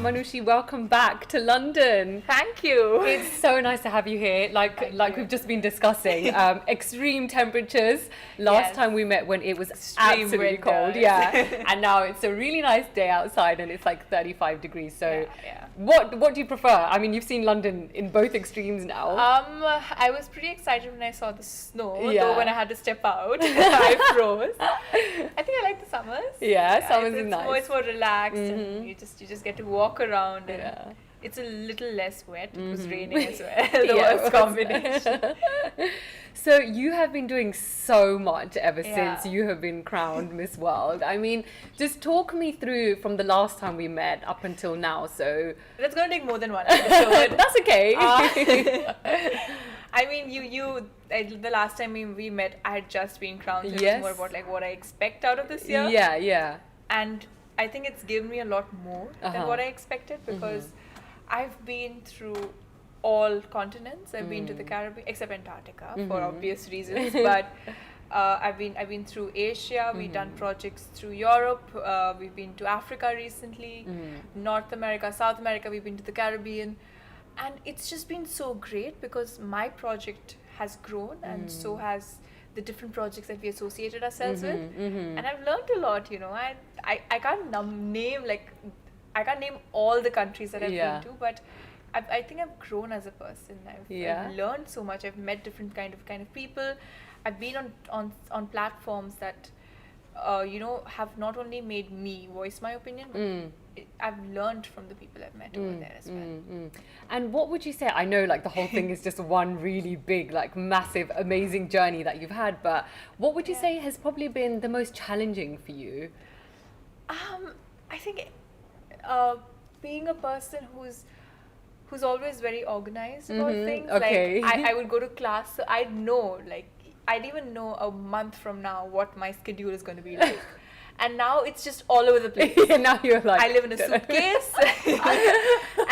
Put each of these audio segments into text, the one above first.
Manushi, welcome back to London. Thank you. It's so nice to have you here. Like we've just been discussing, extreme temperatures. Last time we met when it was Extreme absolutely winter. cold, yeah. And now it's a really nice day outside and it's like 35 degrees. So yeah. What do you prefer? I mean, you've seen London in both extremes now. I was pretty excited when I saw the snow, Yeah. though when I had to step out, I froze. I think I like the summers. Yeah, summers is it's nice. It's more relaxed and you just get to walk around and Yeah. it's a little less wet. It was raining as well. The Yeah, worst it was. combination. So you have been doing so much ever Yeah. since you have been crowned Miss World. I mean, just talk me through from the last time we met up until now. So That's going to take more than one episode. that's okay. I mean, the last time we met, I had just been crowned. So It Yes. was more about like what I expect out of this year. Yeah. And I think it's given me a lot more than Uh-huh. what I expected because I've been through all continents. I've been to the Caribbean, except Antarctica for obvious reasons. But I've been through Asia. We've done projects through Europe. We've been to Africa recently, North America, South America. We've been to the Caribbean, and it's just been so great because my project has grown, and so has the different projects that we associated ourselves with. And I've learned a lot. I can't I can't name all the countries that I've Yeah. been to, but I think I've grown as a person. I've learned so much. I've met different kind of people. I've been on platforms that have not only made me voice my opinion, but I've learned from the people I've met over there as well. And what would you say? I know like the whole thing is just one really big, like massive, amazing journey that you've had, but what would you say has probably been the most challenging for you? I think being a person who's always very organized about things. Okay. Like I would go to class, so I'd even know a month from now what my schedule is going to be like. And now it's just all over the place. Now you're like, I live in a suitcase.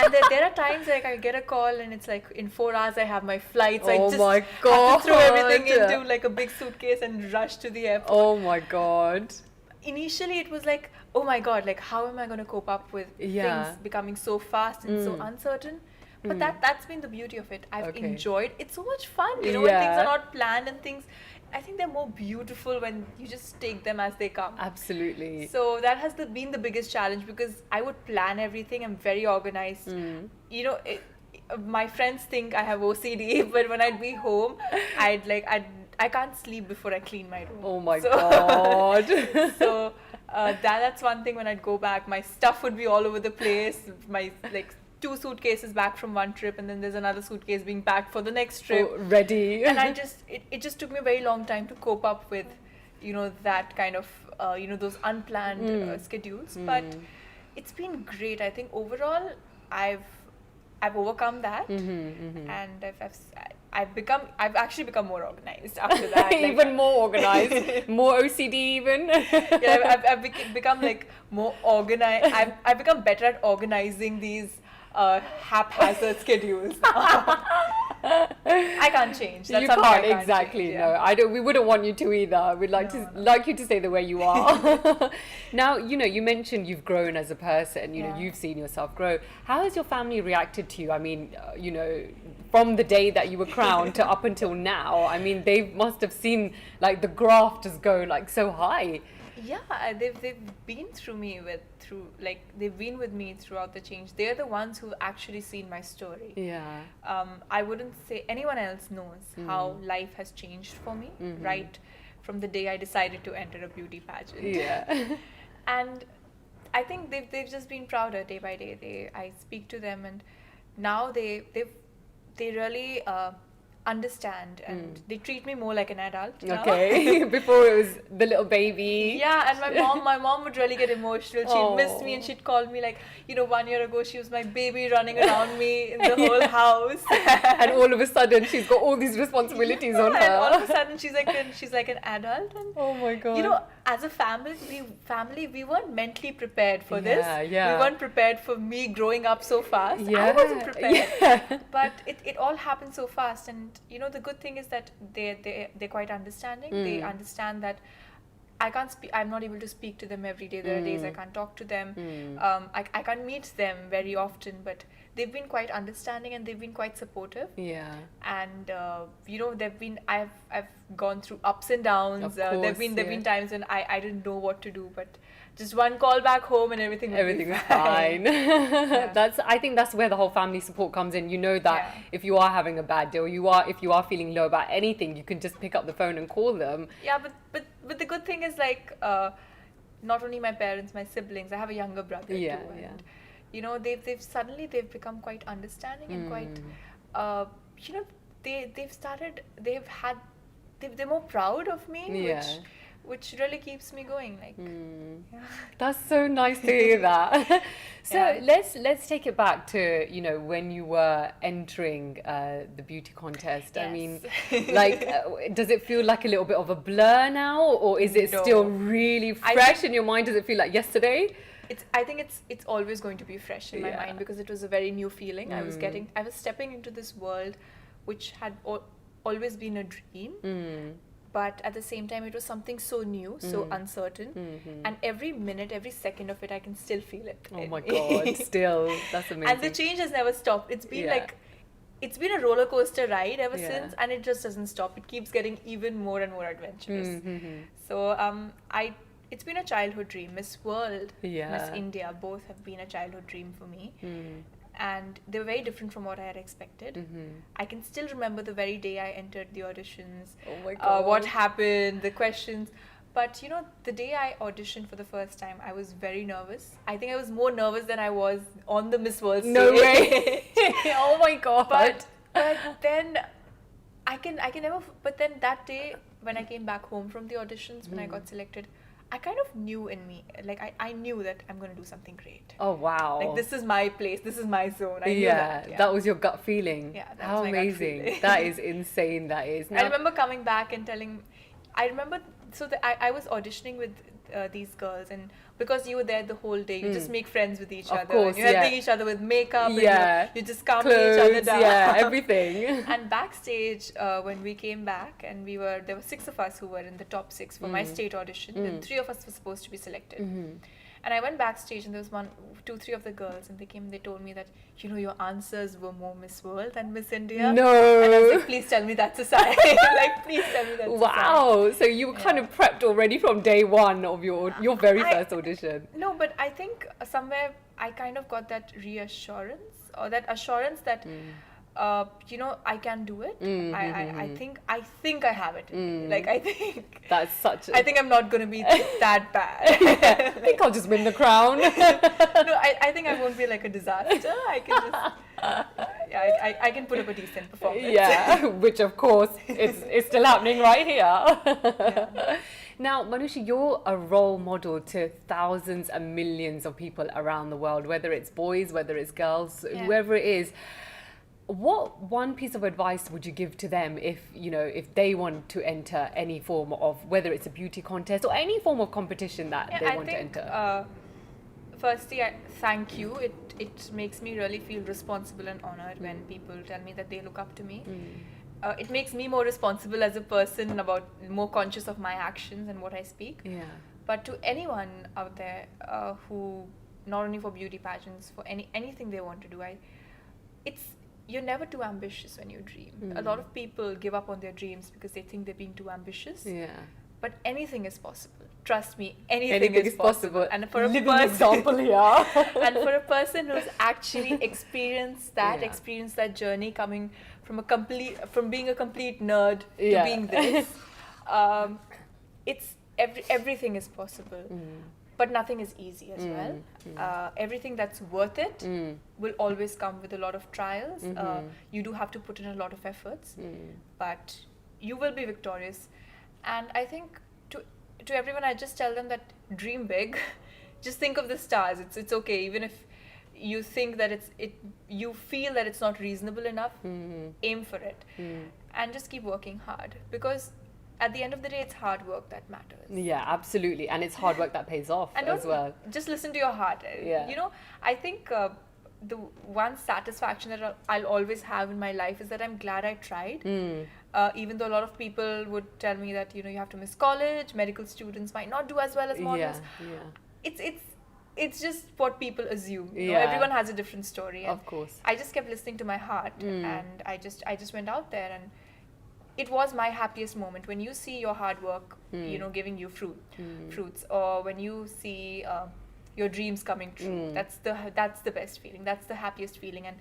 And there are times like I get a call and it's like in 4 hours I have my flight. So I just my have to throw everything God. into like a big suitcase and rush to the airport. oh my God. Initially it was like, oh my God, like how am I going to cope up with Yeah. things becoming so fast and so uncertain? But that's been the beauty of it. I've Okay. enjoyed. It's so much fun, when things Yeah. are not planned and things. I think they're more beautiful when you just take them as they come. Absolutely. So that has been the biggest challenge because I would plan everything. I'm very organized. My friends think I have OCD, but when I'd be home, I can't sleep before I clean my room. Oh my So- God. So that's one thing. When I'd go back, my stuff would be all over the place. My 2 suitcases back from one trip, and then there's another suitcase being packed for the next trip. Oh, ready. And it just took me a very long time to cope up with that kind of those unplanned schedules. But it's been great. I think overall I've overcome that, and I've actually become more organized after that. Even more organized, more OCD even. Yeah, I've become like more organized. I've become better at organizing these haphazard schedules. I can't change. That's You something I can't exactly. change, No, I don't. We wouldn't want you to either. We'd like like you to stay the way you are. Now, you mentioned you've grown as a person. Yeah. You've seen yourself grow. How has your family reacted to you? I mean, from the day that you were crowned to up until now. I mean, they must have seen like the graph just go like so high. Yeah, they've been they've been with me throughout the change. They're the ones who've actually seen my story. Yeah. I wouldn't say anyone else knows how life has changed for me, right from the day I decided to enter a beauty pageant. Yeah. And I think they've just been prouder day by day. I speak to them, and now they really understand, and they treat me more like an adult now. Okay. Before it was the little baby. Yeah, and my mom would really get emotional. She'd miss me and she'd call me like, 1 year ago she was my baby running around me in the whole house. And all of a sudden she's got all these responsibilities on her. And all of a sudden she's like an adult. And oh my God. as a family, we weren't mentally prepared for this. Yeah. We weren't prepared for me growing up so fast. Yeah. I wasn't prepared. Yeah. But it all happened so fast, and the good thing is that they're quite understanding. They understand that I can't speak. I'm not able to speak to them every day. There are days I can't talk to them. I can't meet them very often, but they've been quite understanding and they've been quite supportive. Yeah. And I've gone through ups and downs. Of There've course, been times when I didn't know what to do, but just one call back home and everything will be Everything's fine. Yeah. I think that's where the whole family support comes in. You know that Yeah. if you are having a bad day, or if you are feeling low about anything, you can just pick up the phone and call them. Yeah, but the good thing is, like, not only my parents, my siblings. I have a younger brother Yeah, too, and yeah. you know, they've become quite understanding and quite, you know, they're more proud of me, Yeah. which really keeps me going. Like, yeah. That's so nice to hear that. So Yeah. let's take it back to, you know, when you were entering the beauty contest. I mean, Yes. like, does it feel like a little bit of a blur now, or is it No. still really I fresh think- in your mind? Does it feel like yesterday? I think it's always going to be fresh in my Yeah. mind because it was a very new feeling. I was stepping into this world which had always been a dream, but at the same time it was something so new, so uncertain, and every minute, every second of it I can still feel it. Oh my God, still, that's amazing. And the change has never stopped. It's been Yeah. it's been a roller coaster ride ever Yeah. since, and it just doesn't stop. It keeps getting even more and more adventurous. So it's been a childhood dream. Miss World, Yeah. Miss India, both have been a childhood dream for me. And they were very different from what I had expected. I can still remember the very day I entered the auditions. Oh my God. What happened, the questions. But you know, the day I auditioned for the first time, I was very nervous. I think I was more nervous than I was on the Miss World stage. No way. Oh my God. But then I can never. But then that day when I came back home from the auditions, when I got selected, I kind of knew in me, like I knew that I'm going to do something great. Oh wow. Like, this is my place, this is my zone. I knew yeah, that. that was your gut feeling. Yeah, that's How my gut amazing. feeling. That is insane, that is. I remember coming back and I was auditioning with these girls, and because you were there the whole day, you just make friends with each Of other. course, and you help yeah. each other with makeup. Yeah. And you just calm each other Clothes, down. yeah, everything. And backstage, when we came back, and there were 6 of us who were in the top 6 for my state audition, and 3 of us were supposed to be selected. And I went backstage, and there was 3 of the girls, and they came and they told me that, you know, your answers were more Miss World than Miss India. No. And I was like, please tell me that's a sign. Like, please tell me that's a sign. Wow. So you were kind of prepped already from day one of your very first audition. No, but I think somewhere I kind of got that reassurance, or that assurance that, you know, I can do it. I think I have it. Like, I think That's such a... I think I'm not going to be that bad. I think I'll just win the crown. No, I think I won't be like a disaster. I can just, I can put up a decent performance. Yeah, which of course is still happening right here. Now, Manushi, you're a role model to thousands and millions of people around the world, whether it's boys, whether it's girls, whoever it is. What one piece of advice would you give to them if they want to enter any form of, whether it's a beauty contest or any form of competition that they want to enter? Firstly, I thank you. It makes me really feel responsible and honored when people tell me that they look up to me. It makes me more responsible as a person, more conscious of my actions and what I speak. Yeah. But to anyone out there who, not only for beauty pageants, for anything they want to do, you're never too ambitious when you dream. A lot of people give up on their dreams because they think they're being too ambitious. Yeah. But anything is possible. Trust me, anything is possible. And for a Living person, example here. and for a person who's actually experienced that journey, coming from being a complete nerd to being this, everything is possible. But nothing is easy as well. Everything that's worth it will always come with a lot of trials. You do have to put in a lot of efforts, but you will be victorious. And I think to everyone, I just tell them that dream big. Just think of the stars. It's okay, even if you think that you feel that it's not reasonable enough. Aim for it, and just keep working hard, because at the end of the day, it's hard work that matters. Yeah, absolutely. And it's hard work that pays off as well. Just listen to your heart. Yeah. You know, I think the one satisfaction that I'll always have in my life is that I'm glad I tried. Even though a lot of people would tell me that you have to miss college, medical students might not do as well as models. It's just what people assume. Everyone has a different story. And of course. I just kept listening to my heart, and I just went out there, and it was my happiest moment when you see your hard work, giving you fruits, or when you see your dreams coming true. That's the best feeling. That's the happiest feeling, and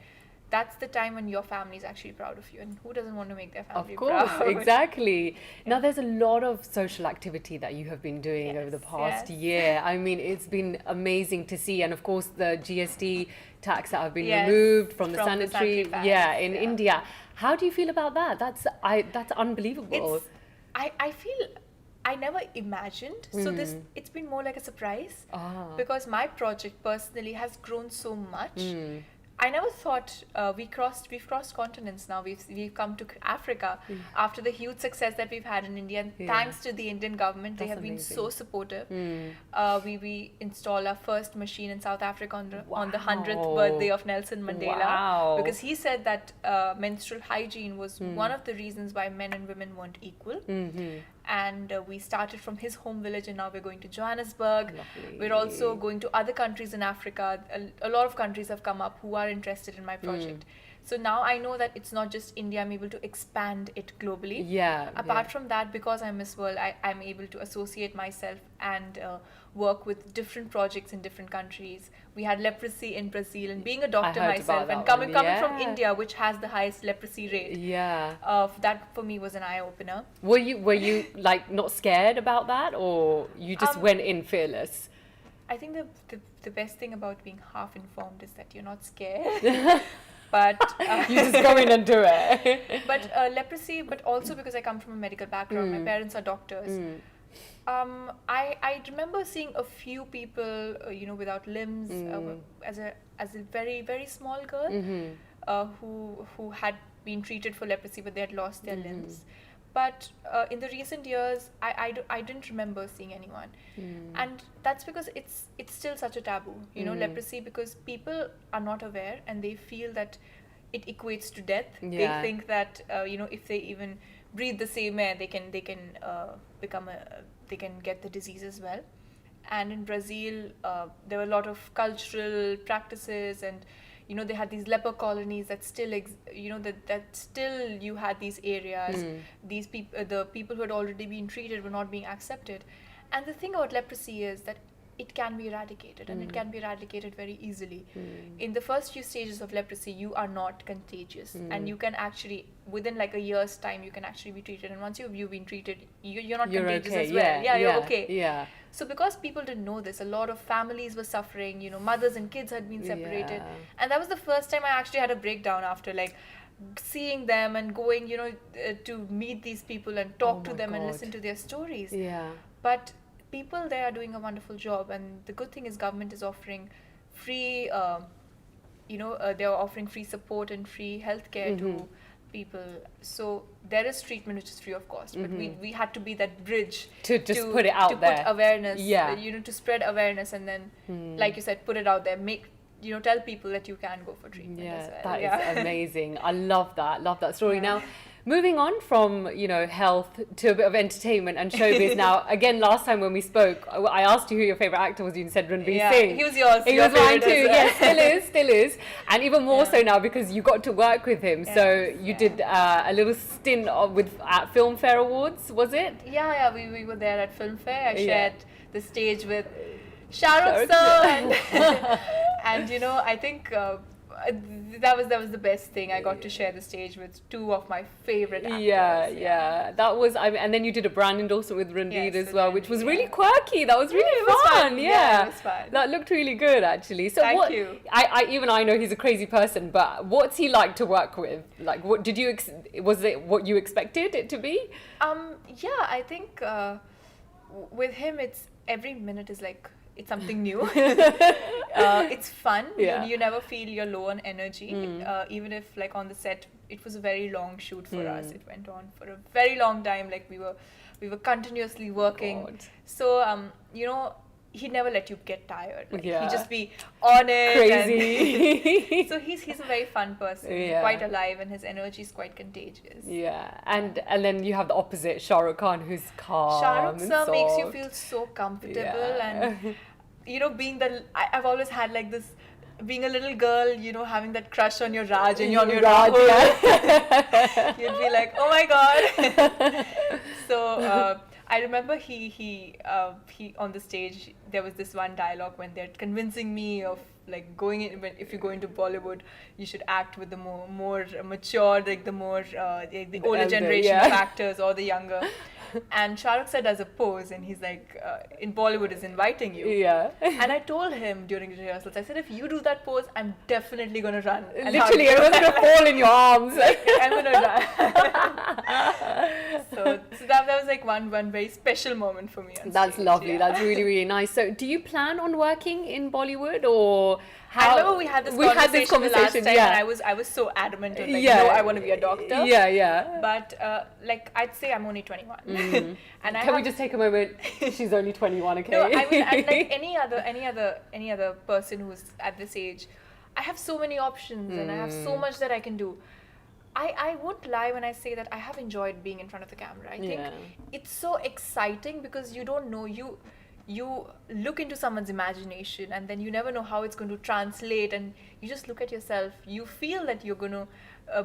that's the time when your family is actually proud of you. And who doesn't want to make their family proud? Of course, exactly. Now, there's a lot of social activity that you have been doing over the past year. I mean, it's been amazing to see. And of course, the GST tax that have been removed from the sanitary in India. How do you feel about that? That's unbelievable. I feel I never imagined. So it's been more like a surprise because my project personally has grown so much. I never thought we've crossed continents now. We've come to Africa after the huge success that we've had in India, and thanks to the Indian government, they have been so supportive. We installed our first machine in South Africa on the 100th birthday of Nelson Mandela, because he said that menstrual hygiene was one of the reasons why men and women weren't equal. And we started from his home village, and now we're going to Johannesburg. Lovely. We're also going to other countries in Africa. A lot of countries have come up who are interested in my project. So now I know that it's not just India, I'm able to expand it globally. Apart from that, because I'm Miss World, I'm able to associate myself and work with different projects in different countries. We had leprosy in Brazil, and being a doctor myself, and coming from India, which has the highest leprosy rate, that for me was an eye-opener. Were you like not scared about that, or you just went in fearless? I think the best thing about being half informed is that you're not scared. But you just go in and do it. But leprosy, but also because I come from a medical background, my parents are doctors. I remember seeing a few people, without limbs, as a very, very small girl, who had been treated for leprosy, but they had lost their limbs. But in the recent years, I didn't remember seeing anyone, and that's because it's still such a taboo, leprosy, because people are not aware and they feel that it equates to death. They think that if they even breathe the same air, they can get the disease as well. And in Brazil, there were a lot of cultural practices, and they had these leper colonies that still, that still you had these areas. These the people who had already been treated were not being accepted. And the thing about leprosy is that it can be eradicated, and it can be eradicated very easily. In the first few stages of leprosy, you are not contagious, and you can actually, within like a year's time, you can actually be treated. And once you've been treated, you're not contagious as well. You're okay. So because people didn't know this, a lot of families were suffering, mothers and kids had been separated. And that was the first time I actually had a breakdown after like seeing them and going, to meet these people and talk to them and listen to their stories. But people there are doing a wonderful job, and the good thing is government is offering free, they're offering free support and free healthcare to people. So there is treatment which is free of cost, but we had to be that bridge to put it out there, put awareness, to spread awareness, and then like you said, put it out there, tell people that you can go for treatment as well. That is amazing. I love that story. Now, moving on from health to a bit of entertainment and showbiz. Now, again, last time when we spoke, I asked you who your favorite actor was. You said Ranveer Singh. He was yours. He was mine too. Yes, still is, and even more so now because you got to work with him. So you did a little stint at Filmfare Awards, was it? Yeah. We were there at Filmfare. I shared the stage with Shah Rukh sir, and I think. That was the best thing. I got to share the stage with two of my favorite actors. That was. And then you did a brand endorsement with Ranveer as well, which was really quirky. That was really fun. Yeah, it was fun. That looked really good, actually. So Thank you. I know he's a crazy person, but what's he like to work with? Like, what did you? Was it what you expected it to be? I think with him, it's every minute is like. It's something new. It's fun. You never feel you're low on energy. Even if like on the set, it was a very long shoot for us. It went on for a very long time. Like we were continuously working. So he'd never let you get tired. Like, Yeah. He'd just be on it. Crazy. So he's a very fun person, Yeah. quite alive, and his energy is quite contagious. Yeah, and then you have the opposite, Shah Rukh Khan, who's calm Shah Rukh and sir makes you soft. feel so comfortable, Yeah. and being I've always had like this, being a little girl, having that crush on your Raj and on your Raj, Rahul. yeah. You'd be like, oh my god. So I remember he on the stage, there was this one dialogue when they're convincing me of like going in, if you go into Bollywood, you should act with the more mature, like the more the older elder, generation yeah. of actors or the younger. And Shah Rukh said as a pose, and he's like, in Bollywood is inviting you. Yeah. And I told him during the rehearsals, I said, if you do that pose, I'm definitely going to run. And Literally, everyone's going to fall in your arms. I'm going to run. so that was like one very special moment for me on That's stage, lovely. yeah. That's really, really nice. So, do you plan on working in Bollywood, or how? I remember we had this conversation the last time, yeah. and I was so adamant on like, Yeah. no, I want to be a doctor. Yeah, yeah. But like I'd say I'm only 21, and Can we just take a moment? She's only 21, okay? No, I mean, and like any other person who's at this age, I have so many options and I have so much that I can do. I won't lie when I say that I have enjoyed being in front of the camera. I think Yeah. it's so exciting because you don't know, you look into someone's imagination and then you never know how it's going to translate, and you just look at yourself. You feel that you're going to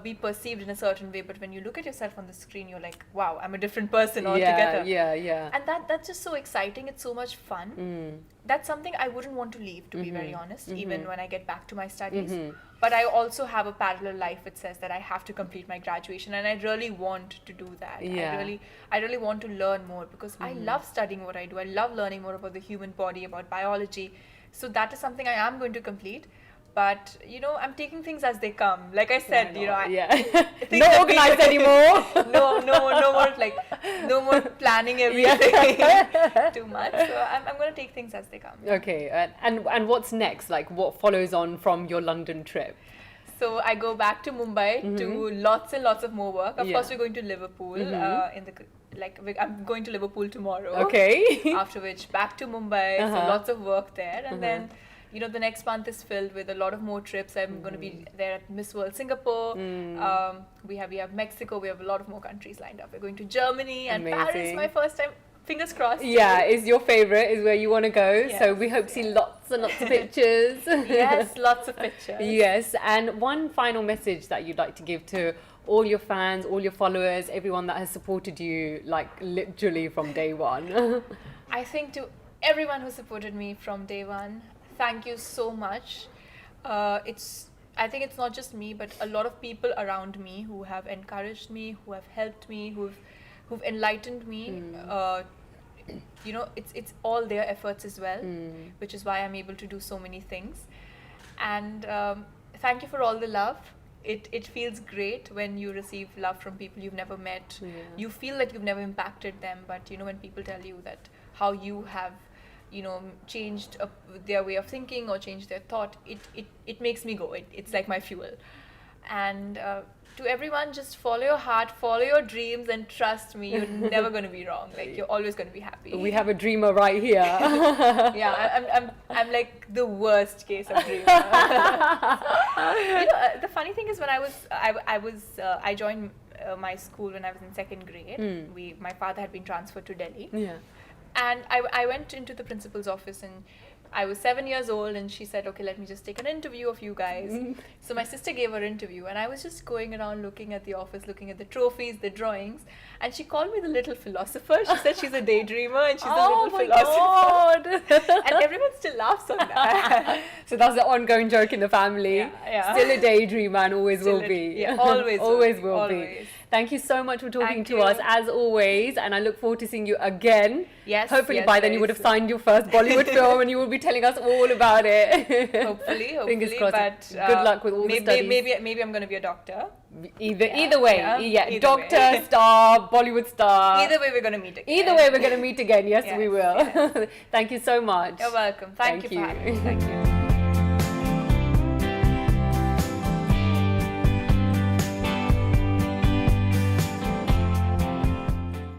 be perceived in a certain way, but when you look at yourself on the screen, you're like, wow, I'm a different person altogether. Yeah. And that's just so exciting. It's so much fun. That's something I wouldn't want to leave, to be very honest, even when I get back to my studies. But I also have a parallel life which says that I have to complete my graduation, and I really want to do that. Yeah. I really want to learn more because I love studying what I do. I love learning more about the human body, about biology. So that is something I am going to complete. But I'm taking things as they come. Like I said, things not are organized being- anymore. no more planning everything too much. So I'm going to take things as they come. Okay, and what's next? Like, what follows on from your London trip? So I go back to Mumbai to lots and lots of more work. Of course, we're going to Liverpool. I'm going to Liverpool tomorrow. Okay. After which, back to Mumbai. So lots of work there, and then. The next month is filled with a lot of more trips. I'm going to be there at Miss World Singapore. We have Mexico. We have a lot of more countries lined up. We're going to Germany and Paris. Amazing. My first time. Fingers crossed. Yeah, is your favorite, is where you want to go. Yes, So we hope to see lots and lots of pictures. Yes, lots of pictures. Yes, and one final message that you'd like to give to all your fans, all your followers, everyone that has supported you, like literally from day one. I think to everyone who supported me from day one, thank you so much. I think it's not just me, but a lot of people around me who have encouraged me, who have helped me, who've enlightened me. It's all their efforts as well, which is why I'm able to do so many things. And thank you for all the love. It feels great when you receive love from people you've never met. Yeah. You feel that you've never impacted them, but when people tell you that how you have changed their way of thinking or changed their thought, it makes me go. It's like my fuel. And to everyone, just follow your heart, follow your dreams, and trust me, you're never going to be wrong. Like, you're always going to be happy. We have a dreamer right here. Yeah, I'm like the worst case of dreamer. The funny thing is, when I joined my school when I was in second grade. My father had been transferred to Delhi. Yeah. And I went into the principal's office, and I was 7 years old, and she said, okay, let me just take an interview of you guys. So my sister gave her interview, and I was just going around looking at the office, looking at the trophies, the drawings, and she called me the little philosopher. She said she's a daydreamer and she's a little philosopher. God. And everyone still laughs on that. So that's the ongoing joke in the family. Yeah. Still a daydreamer and always Still will be. Yeah, always always will always. be. Thank you so much for talking Thank to you. us as always, and I look forward to seeing you again. Yes. Hopefully yes, by then you very would have soon. signed your first Bollywood film and you will be telling us all about it. Hopefully. Fingers crossed. But Good luck with all the studies. maybe I'm going to be a doctor. Either way, Either doctor, way. star, Bollywood star. Either way, we're going to meet again. Either way, we're going to meet again. Yes, Yes, we will. Thank you so much. You're welcome. Thank you for having me. Thank you.